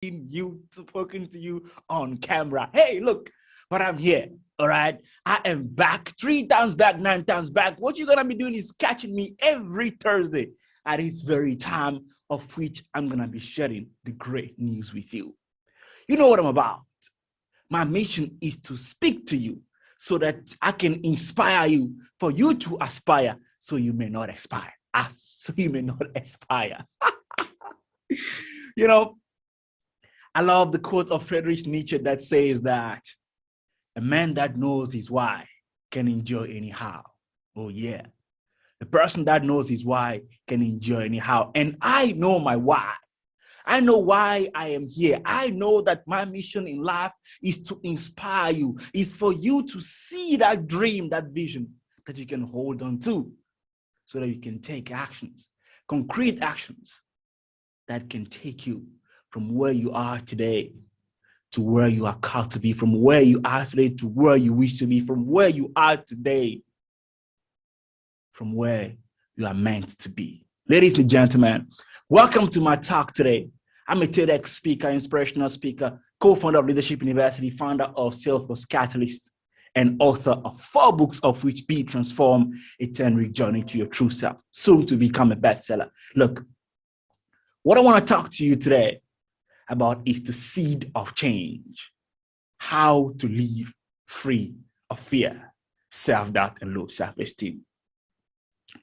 you talking to you on camera. Hey, look, but I'm here. All right. I am back 3 times back, 9 times back. What you're gonna be doing is catching me every Thursday at this very time of which I'm gonna be sharing the great news with you. You know what I'm about. My mission is to speak to you so that I can inspire you for you to aspire so you may not expire. So you may not expire. You know, I love the quote of Friedrich Nietzsche that says that a man that knows his why can enjoy anyhow. Oh, yeah. The person that knows his why can enjoy anyhow. And I know my why. I know why I am here. I know that my mission in life is to inspire you, is for you to see that dream, that vision that you can hold on to so that you can take actions, concrete actions that can take you from where you are today to where you are called to be, from where you are today to where you wish to be, from where you are today, from where you are meant to be. Ladies and gentlemen, welcome to my talk today. I'm a TEDx speaker, inspirational speaker, co-founder of Leadership University, founder of Salesforce Catalyst, and author of 4 books, of which Be Transformed, a 10-week journey to your true self, soon to become a bestseller. Look, what I want to talk to you today about is the seed of change, how to live free of fear, self-doubt, and low self-esteem.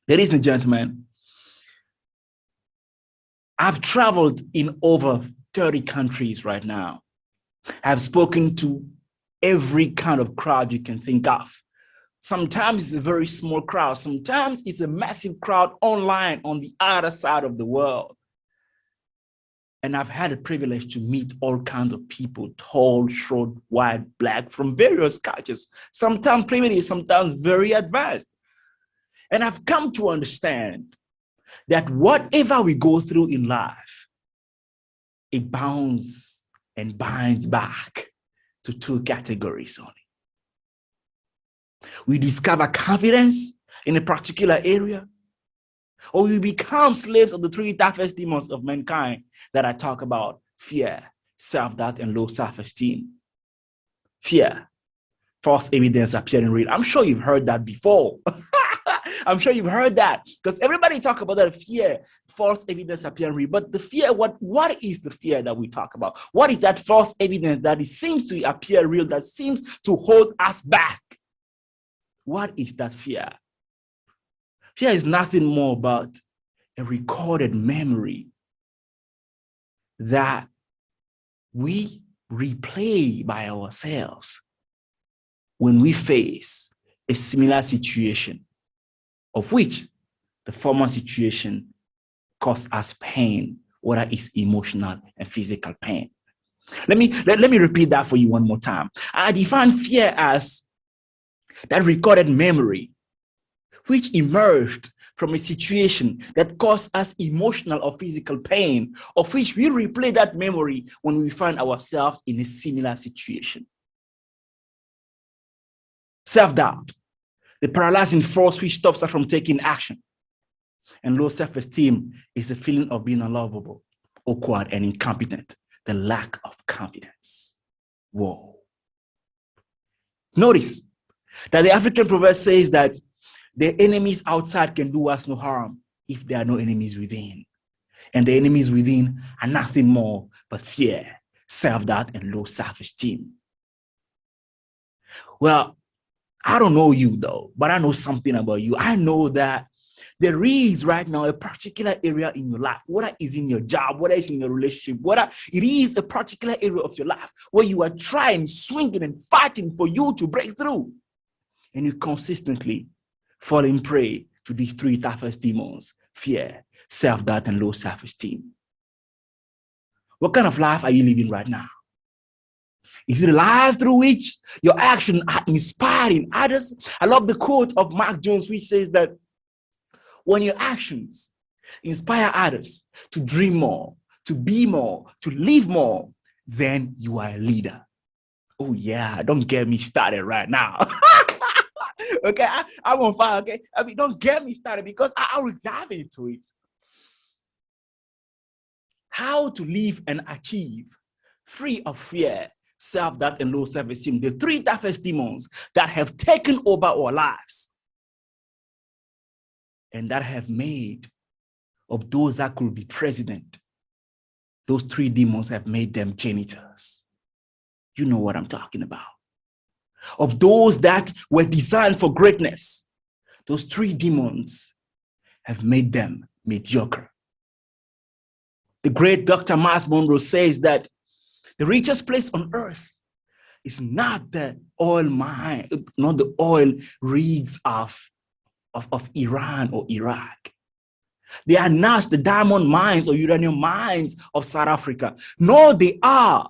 Ladies and gentlemen, I've traveled in over 30 countries right now. I've spoken to every kind of crowd you can think of. Sometimes it's a very small crowd. Sometimes it's a massive crowd online on the other side of the world. And I've had the privilege to meet all kinds of people, tall, short, white, black, from various cultures, sometimes primitive, sometimes very advanced. And I've come to understand that whatever we go through in life, it bounds and binds back to 2 categories only. We discover confidence in a particular area, or we become slaves of the 3 toughest demons of mankind that I talk about: fear, self-doubt, and low self-esteem. Fear, false evidence appearing real. I'm sure you've heard that before. I'm sure you've heard that because everybody talk about that fear, false evidence appearing real. But the fear, what is the fear that we talk about? What is that false evidence that it seems to appear real, that seems to hold us back? What is that fear? Fear is nothing more but a recorded memory that we replay by ourselves when we face a similar situation, of which the former situation caused us pain, whether it's emotional and physical pain. Let me repeat that for you one more time. I define fear as that recorded memory which emerged from a situation that caused us emotional or physical pain, of which we replay that memory when we find ourselves in a similar situation. Self-doubt, the paralyzing force which stops us from taking action. And low self-esteem is the feeling of being unlovable, awkward, and incompetent, the lack of confidence. Whoa. Notice that the African proverb says that the enemies outside can do us no harm if there are no enemies within. And the enemies within are nothing more but fear, self-doubt, and low self-esteem. Well, I don't know you though, but I know something about you. I know that there is right now a particular area in your life, whether it's in your job, whether it's in your relationship, whether it is a particular area of your life where you are trying, swinging, and fighting for you to break through. And you consistently falling prey to these 3 toughest demons: fear, self-doubt, and low self-esteem. What kind of life are you living right now? Is it a life through which your actions are inspiring others? I love the quote of Mark Jones, which says that when your actions inspire others to dream more, to be more, to live more, then you are a leader. Oh yeah, don't get me started right now. Okay, I'm on fire, okay? I mean, don't get me started because I will dive into it. How to live and achieve free of fear, self-doubt, and low self-esteem. The three toughest demons that have taken over our lives and that have made of those that could be president. Those three demons have made them janitors. You know what I'm talking about. Of those that were designed for greatness, those three demons have made them mediocre. The great Dr. Miles Monroe says that the richest place on earth is not the oil mine, not the oil rigs of Iran or Iraq. They are not the diamond mines or uranium mines of South Africa. No, they are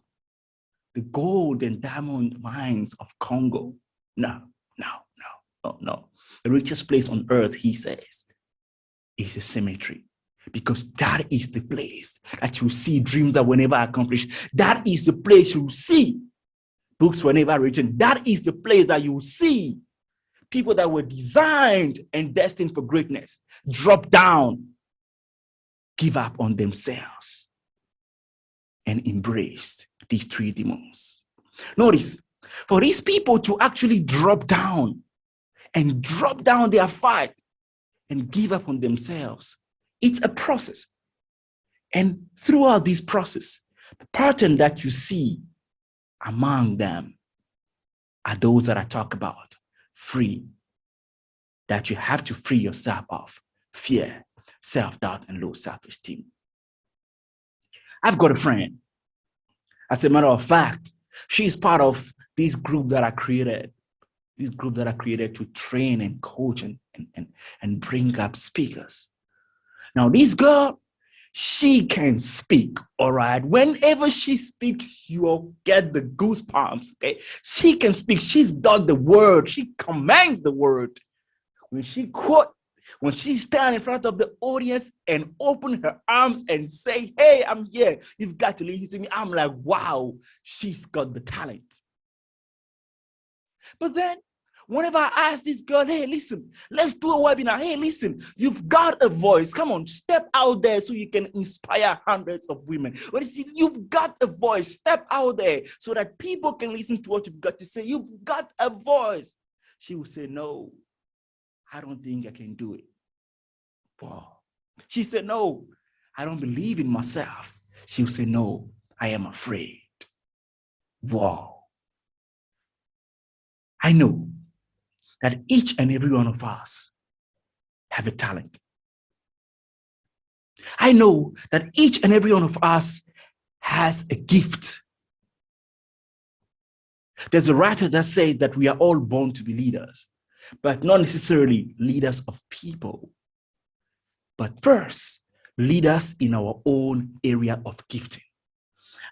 the gold and diamond mines of Congo. No. The richest place on earth, he says, is a cemetery. Because that is the place that you see dreams that were never accomplished. That is the place you see books were never written. That is the place that you see people that were designed and destined for greatness drop down, give up on themselves, and embrace these three demons. Notice, for these people to actually drop down their fight and give up on themselves, it's a process. And throughout this process, the pattern that you see among them are those that I talk about. Free, that you have to free yourself of fear, self-doubt, and low self-esteem. I've got a friend. As a matter of fact, she's part of this group that I created. This group that I created to train and coach and bring up speakers. Now, this girl, she can speak, all right? Whenever she speaks, you will get the goosebumps, okay? She can speak. She's got the word. She commands the word. When she stand in front of the audience and open her arms and say, hey, I'm here. You've got to listen to me. I'm like, wow, she's got the talent. But then, whenever I ask this girl, hey, listen, let's do a webinar. Hey, listen, you've got a voice. Come on, step out there so you can inspire hundreds of women. But you see, you've got a voice. Step out there so that people can listen to what you've got to say. You've got a voice. She will say, no, I don't think I can do it. Wow. She said, no, I don't believe in myself. She will say, no, I am afraid. Wow. I know that each and every one of us have a talent. I know that each and every one of us has a gift. There's a writer that says that we are all born to be leaders, but not necessarily leaders of people, but first, leaders in our own area of gifting.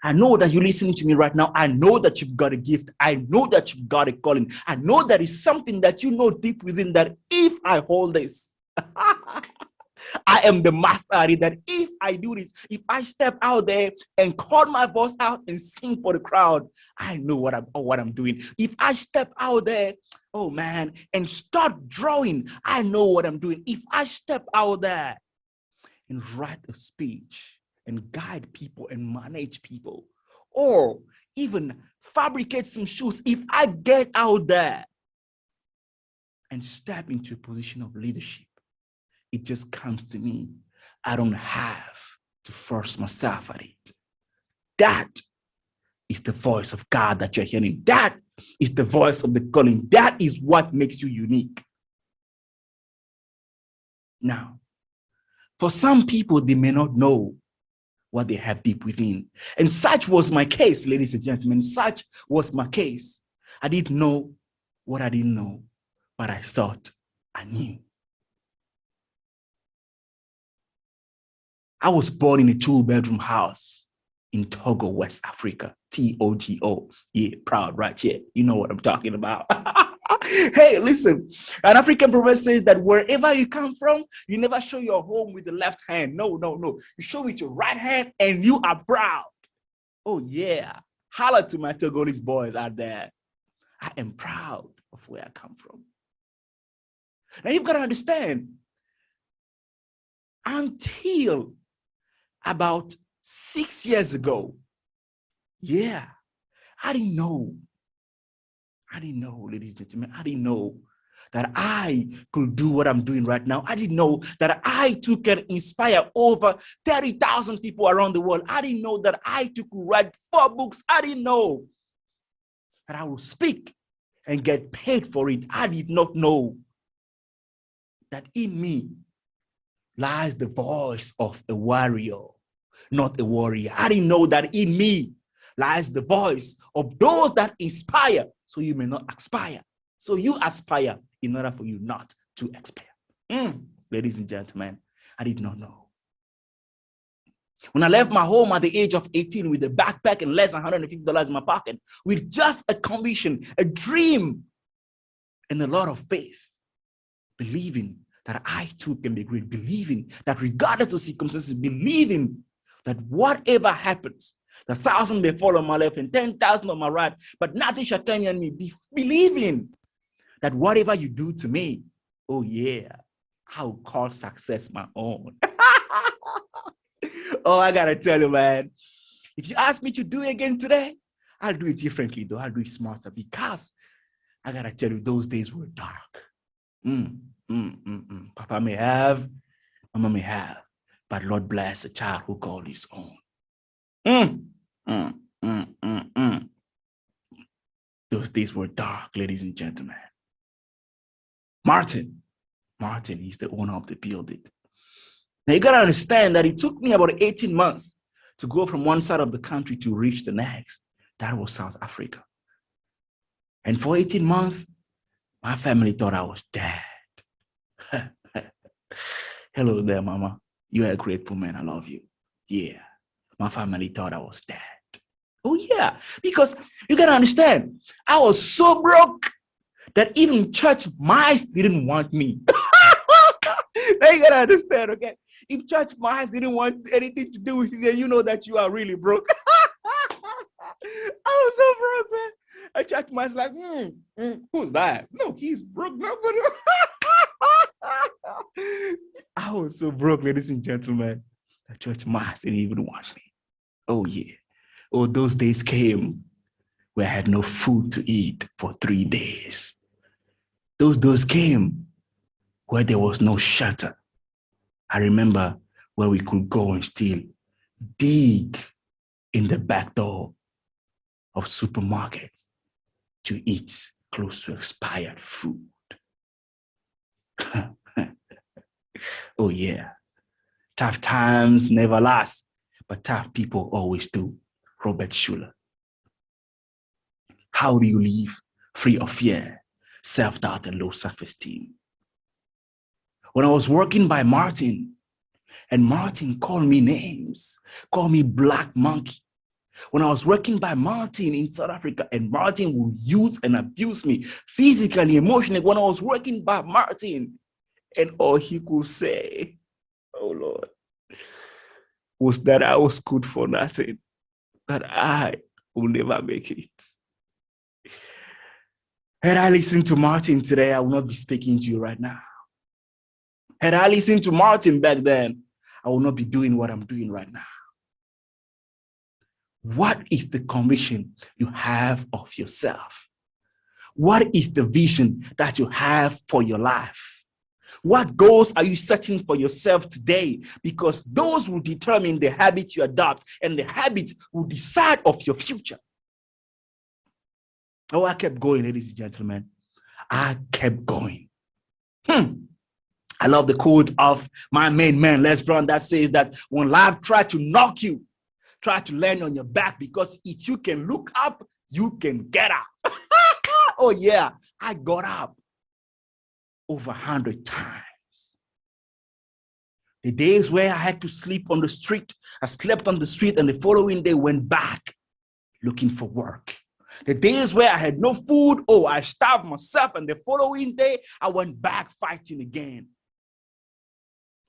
I know that you're listening to me right now. I know that you've got a gift. I know that you've got a calling. I know that is something that you know deep within that if I hold this, I am the master. That if I do this, if I step out there and call my voice out and sing for the crowd, I know what I'm doing. If I step out there, oh man, and start drawing, I know what I'm doing. If I step out there and write a speech and guide people and manage people, or even fabricate some shoes, if I get out there and step into a position of leadership, it just comes to me. I don't have to force myself at it. That is the voice of God that you're hearing. That is the voice of the calling. That is what makes you unique. Now, for some people, they may not know what they have deep within. And such was my case, ladies and gentlemen. Such was my case. I didn't know what I didn't know, but I thought I knew. I was born in a 2-bedroom house in Togo, West Africa. Togo. Yeah, proud, right? Yeah, you know what I'm talking about. Hey, listen, an African proverb says that wherever you come from, you never show your home with the left hand. No. You show with your right hand and you are proud. Oh, yeah. Holla to my Togolese boys out there. I am proud of where I come from. Now, you've got to understand, until about 6 years ago, Yeah. I didn't know. I didn't know, ladies and gentlemen. I didn't know that I could do what I'm doing right now. I didn't know that I too can inspire over 30,000 people around the world. I didn't know that I too could write 4 books. I didn't know that I will speak and get paid for it. I did not know that in me lies the voice of a warrior, not a warrior. I didn't know that in me lies the voice of those that inspire, so you may not aspire. So you aspire in order for you not to expire. Ladies and gentlemen, I did not know. When I left my home at the age of 18 with a backpack and less than $150 in my pocket, with just a conviction, a dream, and a lot of faith, believing that I too can be great, believing that regardless of circumstances, believing that whatever happens, 1,000 may fall on my left and 10,000 on my right, but nothing shall turn on me. Believing that whatever you do to me, oh yeah, I will call success my own. Oh, I gotta tell you, man, if you ask me to do it again today, I'll do it differently though. I'll do it smarter, because I gotta tell you, those days were dark. Papa may have, Mama may have, but Lord bless a child who called his own. Those days were dark, ladies and gentlemen. Martin, he's the owner of the building. Now you gotta understand that it took me about 18 months to go from one side of the country to reach the next. That was South Africa. And for 18 months, my family thought I was dead. Hello there, Mama. You're a grateful man. I love you. Yeah. My family thought I was dead. Oh, yeah. Because you got to understand, I was so broke that even church mice didn't want me. Now you got to understand, okay? If church mice didn't want anything to do with you, then you know that you are really broke. I was so broke, man. A church mice like, who's that? No, he's broke. Nobody. I was so broke, ladies and gentlemen. The church mice didn't even want me. Oh, yeah. Oh, those days came where I had no food to eat for 3 days. Those days came where there was no shelter. I remember where we could go and still dig in the back door of supermarkets to eat close to expired food. Oh, yeah. Tough times never last, but tough people always do. Robert Schuller. How do you live free of fear, self-doubt, and low self-esteem? When I was working by Martin, and Martin called me names, called me Black Monkey. When I was working by Martin in South Africa, and Martin would use and abuse me physically, emotionally, when I was working by Martin, and all he could say, oh Lord, was that I was good for nothing, that I will never make it. Had I listened to Martin today, I would not be speaking to you right now. Had I listened to Martin back then, I will not be doing what I'm doing right now. What is the conviction you have of yourself? What is the vision that you have for your life? What goals are you setting for yourself today? Because those will determine the habit you adopt, and the habit will decide of your future. Oh, I kept going, ladies and gentlemen. I kept going. I love the quote of my main man, Les Brown, that says that when life tries to knock you, try to land on your back, because if you can look up, you can get up. Oh, yeah, I got up over 100 times. The days where I had to sleep on the street, I slept on the street, and the following day went back looking for work. The days where I had no food, oh, I starved myself, and the following day I went back fighting again.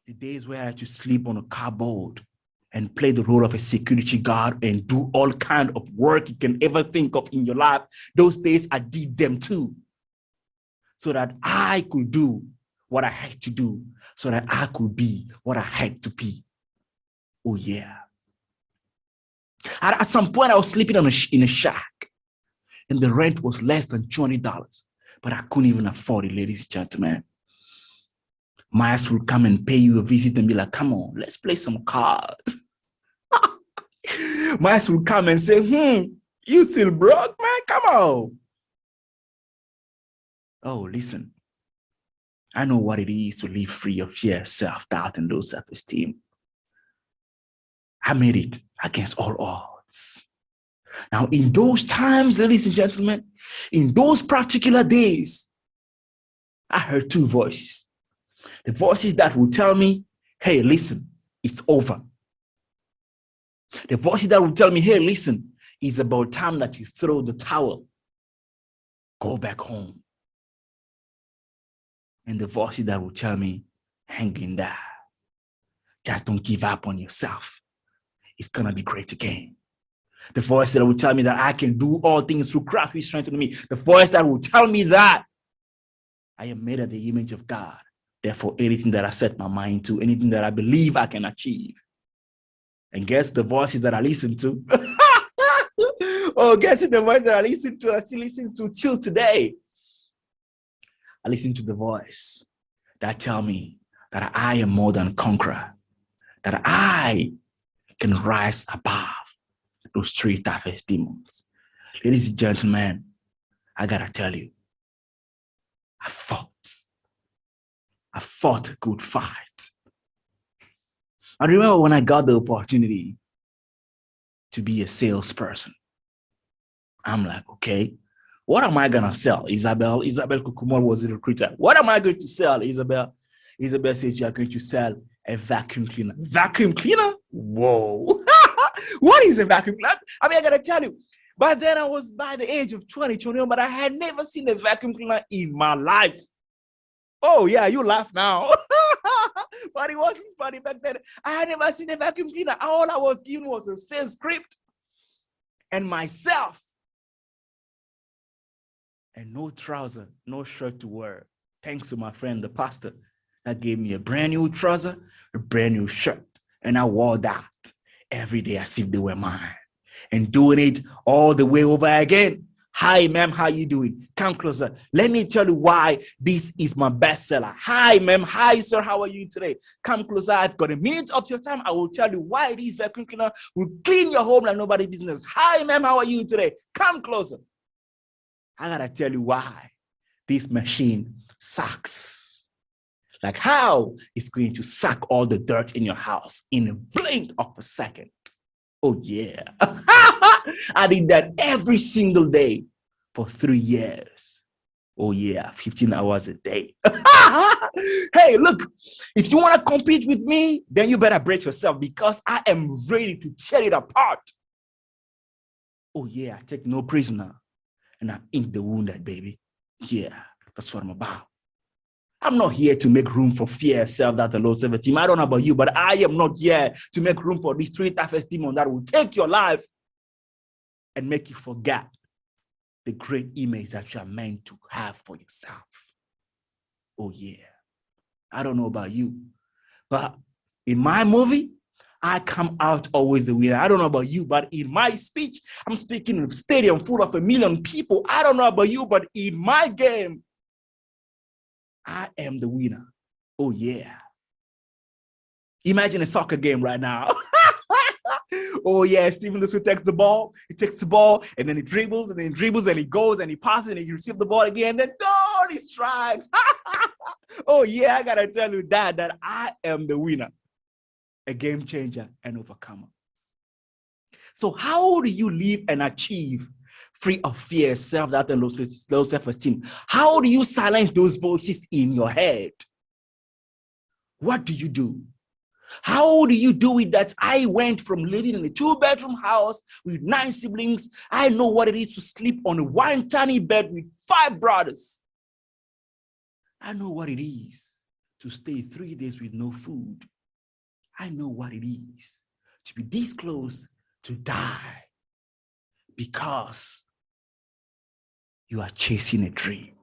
The days where I had to sleep on a cardboard and play the role of a security guard and do all kinds of work you can ever think of in your life, those days I did them too, so that I could do what I had to do, so that I could be what I had to be. Oh, yeah. At some point, I was sleeping in a shack, and the rent was less than $20, but I couldn't even afford it, ladies and gentlemen. My ass would come and pay you a visit and be like, come on, let's play some cards. My ass would come and say, you still broke, man? Come on. Oh, listen. I know what it is to live free of fear, self-doubt, and low self-esteem. I made it against all odds. Now, in those times, ladies and gentlemen, in those particular days, I heard two voices. The voices that will tell me, hey, listen, it's over. The voices that will tell me, hey, listen, it's about time that you throw the towel. Go back home. And the voices that will tell me, hang in there. Just don't give up on yourself. It's going to be great again. The voice that will tell me that I can do all things through Christ who strengthens me. The voice that will tell me that I am made in the image of God. Therefore, anything that I set my mind to, anything that I believe I can achieve. And guess the voices that I listen to? Oh, guess the voice that I still listen to till today. I listen to the voice that tell me that I am more than a conqueror, that I can rise above those three toughest demons. Ladies and gentlemen, I gotta tell you, I fought a good fight. I remember when I got the opportunity to be a salesperson. I'm like, okay, what am I gonna sell? Isabel Kukumor was a recruiter. What am I going to sell, Isabel? Isabel says you are going to sell a vacuum cleaner. Vacuum cleaner? Whoa. What is a vacuum cleaner? I mean, I gotta tell you, by then I was by the age of 21, but I had never seen a vacuum cleaner in my life. Oh yeah, you laugh now. But it wasn't funny back then. I had never seen a vacuum cleaner. All I was given was a sales script and myself. And no trouser, no shirt to wear. Thanks to my friend, the pastor, that gave me a brand new trouser, a brand new shirt. And I wore that every day as if they were mine. And doing it all the way over again. Hi, ma'am, how you doing? Come closer. Let me tell you why this is my bestseller. Hi, ma'am. Hi, sir. How are you today? Come closer. I've got a minute of your time. I will tell you why this vacuum cleaner will clean your home like nobody's business. Hi, ma'am. How are you today? Come closer. I gotta tell you why this machine sucks. Like how it's going to suck all the dirt in your house in a blink of a second. Oh yeah. I did that every single day for 3 years. Oh yeah, 15 hours a day. Hey, look, if you want to compete with me, then you better brace yourself because I am ready to tear it apart. Oh yeah, I take no prisoner. And I ink the wounded, baby. Yeah, that's what I'm about. I'm not here to make room for fear, self-doubt, and low self-esteem. I don't know about you, but I am not here to make room for these three toughest demons that will take your life and make you forget the great image that you are meant to have for yourself. Oh yeah. I don't know about you, but in my movie, I come out always the winner. I don't know about you, but in my speech, I'm speaking in a stadium full of 1 million people. I don't know about you, but in my game, I am the winner. Oh, yeah. Imagine a soccer game right now. Oh, yeah, Stephen Dossou takes the ball. He takes the ball, and then he dribbles, and then he dribbles, and he goes, and he passes, and he receives the ball again, and then, no, he strikes. Oh, yeah, I got to tell you that I am the winner. A game changer and overcomer. So how do you live and achieve free of fear, self-doubt, and low self-esteem? How do you silence those voices in your head? What do you do? How do you do it that I went from living in a 2-bedroom house with 9 siblings? I know what it is to sleep on a 1 tiny bed with 5 brothers. I know what it is to stay 3 days with no food. I know what it is to be this close to die because you are chasing a dream.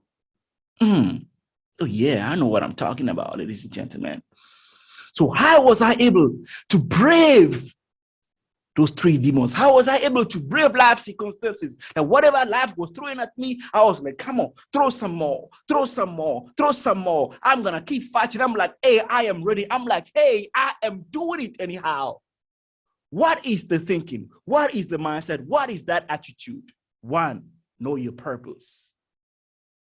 Oh yeah, I know what I'm talking about, ladies and gentlemen. So how was I able to brave those three demons. How was I able to brave life circumstances? And whatever life was throwing at me, I was like, come on, throw some more, throw some more, throw some more. I'm going to keep fighting. I'm like, hey, I am ready. I'm like, hey, I am doing it anyhow. What is the thinking? What is the mindset? What is that attitude? One, know your purpose.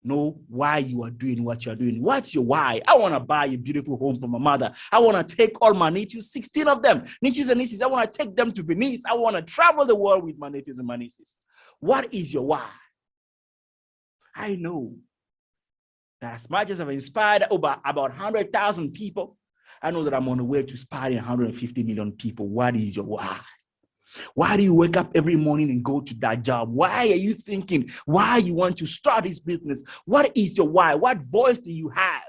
Know why you are doing what you're doing. What's your why? I want to buy a beautiful home for my mother. I want to take all my nephews, 16 of them, nephews and nieces. I want to take them to Venice. I want to travel the world with my nephews and my nieces. What is your why? I know that as much as I've inspired over about 100,000 people, I know that I'm on the way to inspiring 150 million people. What is your why? Why do you wake up every morning and go to that job? Why are you thinking? Why you want to start this business? What is your why? What voice do you have?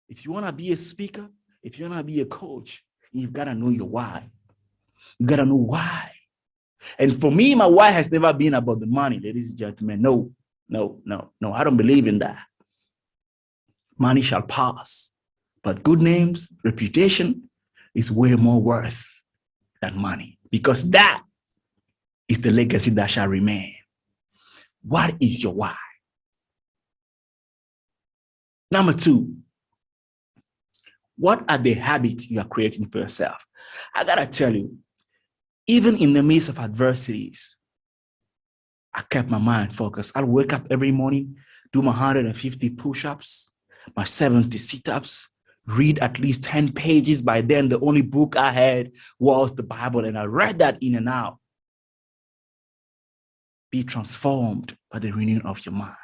If you want to be a speaker, if you want to be a coach, you've got to know your why. You got to know why. And for me, my why has never been about the money, ladies and gentlemen. No. I don't believe in that. Money shall pass, but good names, reputation is way more worth than money, because that is the legacy that shall remain. What is your why? Number two, what are the habits you are creating for yourself? I gotta tell you, even in the midst of adversities, I kept my mind focused. I'll wake up every morning, do my 150 push-ups, my 70 sit-ups, read at least 10 pages. By then, the only book I had was the Bible, and I read that in and out. Be transformed by the renewing of your mind.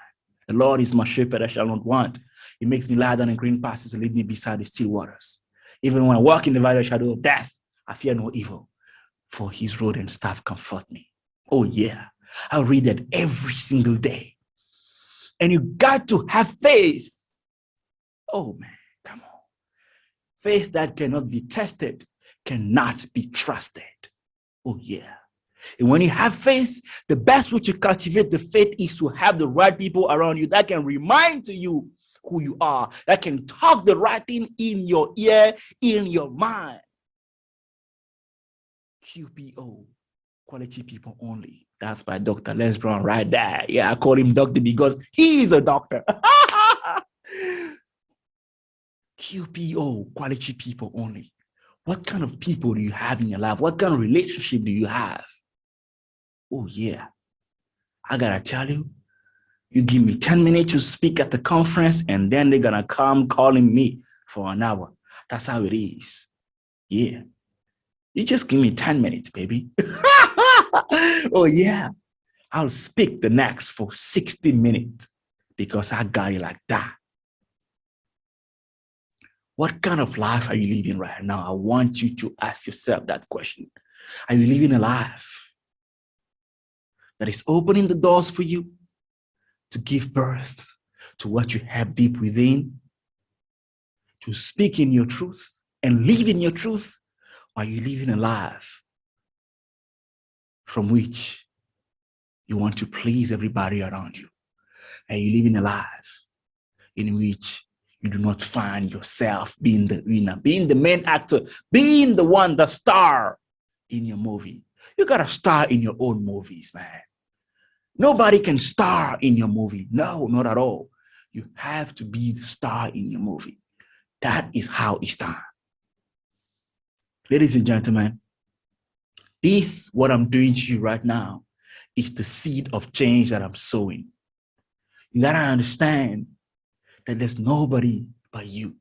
The Lord is my shepherd, I shall not want. He makes me lie down in green pastures and lead me beside the still waters. Even when I walk in the valley of the shadow of death, I fear no evil, for his rod and staff comfort me. Oh yeah, I'll read that every single day. And you got to have faith. Oh man, come on. Faith that cannot be tested cannot be trusted. Oh, yeah. And when you have faith, the best way to cultivate the faith is to have the right people around you that can remind to you who you are, that can talk the right thing in your ear, in your mind. QPO, quality people only. That's by Dr. Les Brown right there. Yeah, I call him doctor because he is a doctor. QPO, quality people only. What kind of people do you have in your life? What kind of relationship do you have? Oh, yeah. I gotta tell you, you give me 10 minutes to speak at the conference, and then they're gonna come calling me for an hour. That's how it is. Yeah. You just give me 10 minutes, baby. Oh, yeah. I'll speak the next for 60 minutes because I got it like that. What kind of life are you living right now? I want you to ask yourself that question. Are you living a life that is opening the doors for you to give birth to what you have deep within, to speak in your truth and live in your truth? Or are you living a life from which you want to please everybody around you? Are you living a life in which you do not find yourself being the winner, being the main actor, being the one, the star in your movie? You got to star in your own movies, man. Nobody can star in your movie. No, not at all. You have to be the star in your movie. That is how it's done. Ladies and gentlemen, this, what I'm doing to you right now, is the seed of change that I'm sowing. You got to understand that there's nobody but you.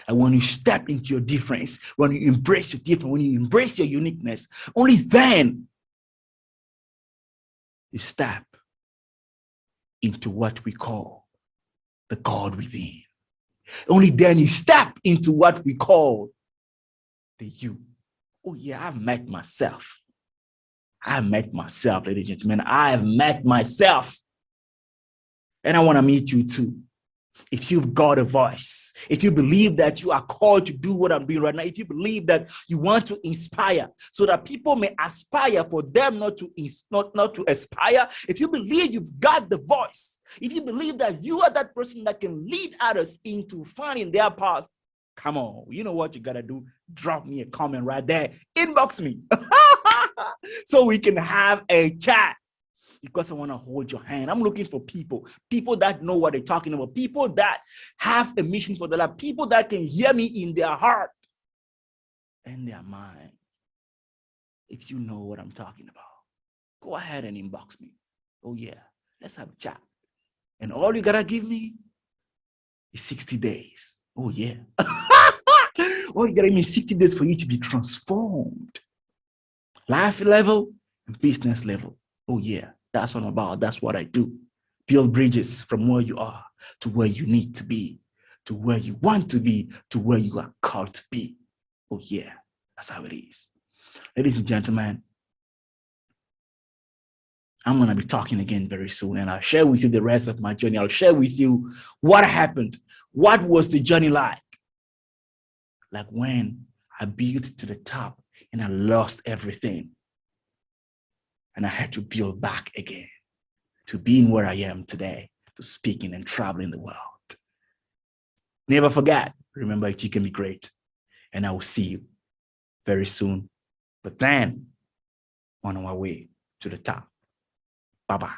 And when you step into your difference, when you embrace your difference, when you embrace your uniqueness, only then you step into what we call the God within. Only then you step into what we call the you. Oh yeah, I've met myself. I've met myself, ladies and gentlemen. I have met myself. And I want to meet you too. If you've got a voice, if you believe that you are called to do what I'm doing right now, if you believe that you want to inspire so that people may aspire for them not to aspire, if you believe you've got the voice, if you believe that you are that person that can lead others into finding their path, Come on. You know what you got to do? Drop me a comment right there. Inbox me so we can have a chat. Because I want to hold your hand. I'm looking for people that know what they're talking about, people that have a mission for their life, people that can hear me in their heart and their mind. If you know what I'm talking about, go ahead and inbox me. Oh yeah, let's have a chat. And all you gotta give me is 60 days. Oh yeah. All you gotta give me is 60 days for you to be transformed. Life level and business level. Oh yeah, that's what I'm about. That's what I do. Build bridges from where you are to where you need to be, to where you want to be, to where you are called to be. Oh yeah, that's how it is. Ladies and gentlemen, I'm going to be talking again very soon, and I'll share with you the rest of my journey. I'll share with you what happened. What was the journey like? Like when I built to the top and I lost everything. And I had to build back again to being where I am today, to speaking and traveling the world. Never forget, remember, you can be great. And I will see you very soon. But then, on our way to the top. Bye-bye.